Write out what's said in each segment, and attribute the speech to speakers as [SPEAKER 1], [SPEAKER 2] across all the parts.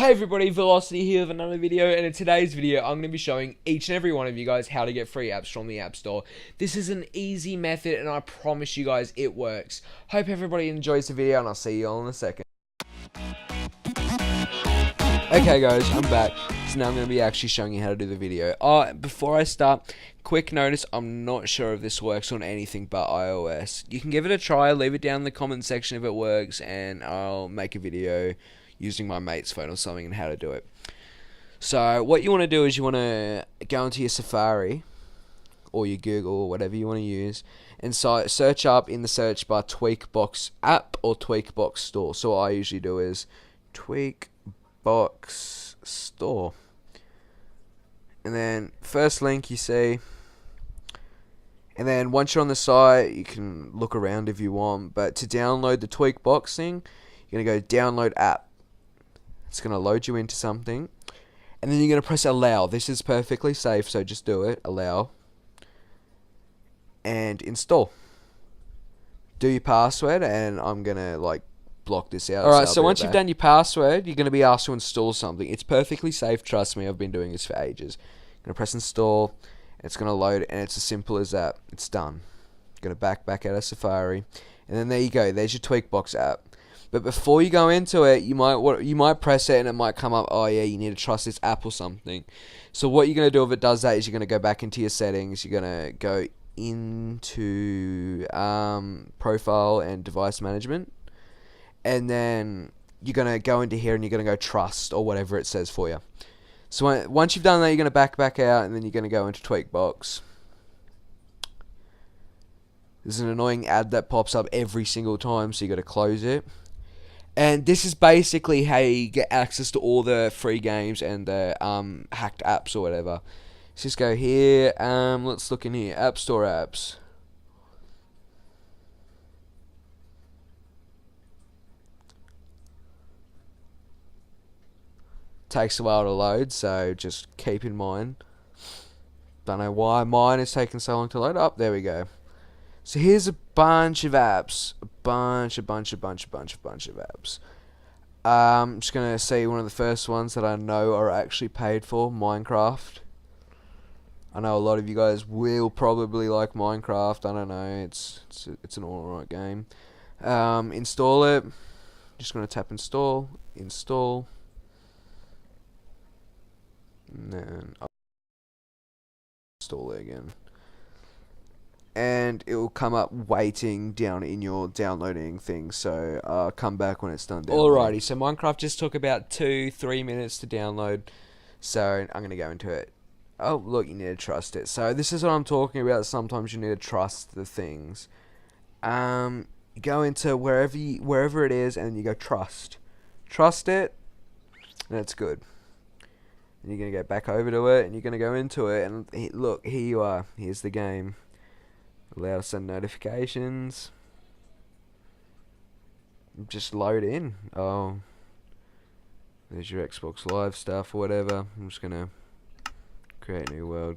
[SPEAKER 1] Hey everybody, Velocity here with another video, and in today's video I'm going to be showing each and every one of you guys how to get free apps from the App Store. This is an easy method and I promise you guys it works. Hope everybody enjoys the video and I'll see you all in a second. Okay guys, I'm back. So now I'm going to be actually showing you how to do the video. Before I start, quick notice, I'm not sure if this works on anything but iOS. You can give it a try, leave it down in the comment section if it works, and I'll make a video using my mate's phone or something and how to do it. So what you want to do is you want to go into your Safari or your Google or whatever you want to use, and search up in the search bar Tweakbox app or Tweakbox store. So what I usually do is Tweakbox store, and then first link you see, and then once you're on the site you can look around if you want, but to download the Tweakbox thing you're going to go download app. It's going to load you into something, and then you're going to press allow. This is perfectly safe, so just do it. Allow and install. Do your password, and I'm going to block this out. Alright, so once you've done your password, you're going to be asked to install something. It's perfectly safe, trust me, I've been doing this for ages. I'm going to press install, and it's going to load, and it's as simple as that. It's done. Going to back out of Safari, and then there you go. There's your Tweakbox app. But before you go into it, you might press it and it might come up, oh yeah, you need to trust this app or something. So what you're going to do if it does that is you're going to go back into your settings, you're going to go into profile and device management, and then you're going to go into here and you're going to go trust or whatever it says for you. So once you've done that, you're going to back out, and then you're going to go into Tweakbox. There's an annoying ad that pops up every single time, so you got to close it. And this is basically how you get access to all the free games and the hacked apps or whatever. Let's just go here. Let's look in here. App Store apps. Takes a while to load, so just keep in mind. Don't know why mine is taking so long to load up. There we go. So here's a bunch of apps, a bunch of apps. I'm just gonna see one of the first ones that I know are actually paid for, Minecraft. I know a lot of you guys will probably like Minecraft. I don't know, it's an alright game. Install it. Just gonna tap install, and then I'll install it again. And it will come up waiting down in your downloading thing, so come back when it's done downloading. Alrighty, so Minecraft just took about 2-3 minutes to download, so I'm going to go into it. Oh look, you need to trust it. So this is what I'm talking about. Sometimes you need to trust the things. You go into wherever it is, and you go trust it, and it's good. And you're going to go back over to it, and you're going to go into it, and look, here you are. Here's the game. Allow to send notifications. Just load in. Oh, there's your Xbox Live stuff or whatever. I'm just gonna create new world.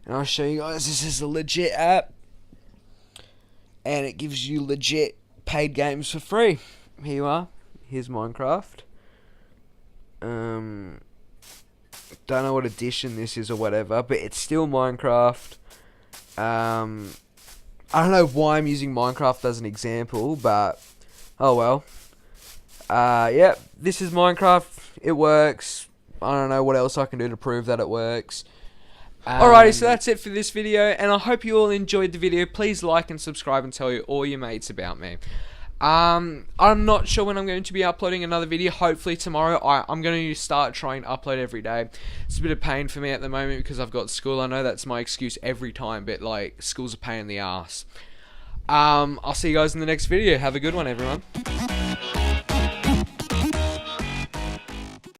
[SPEAKER 1] And I'll show you guys, this is a legit app, and it gives you legit paid games for free. Here you are. Here's Minecraft. Don't know what edition this is or whatever, but it's still Minecraft. I don't know why I'm using Minecraft as an example, but oh well. Yeah, this is Minecraft. It works. I don't know what else I can do to prove that it works. Alrighty, so that's it for this video, and I hope you all enjoyed the video. Please like and subscribe and tell all your mates about me. I'm not sure when I'm going to be uploading another video. Hopefully tomorrow. I'm going to start trying to upload every day. It's a bit of pain for me at the moment because I've got school. I know that's my excuse every time, but school's a pain in the ass. I'll see you guys in the next video. Have a good one, everyone.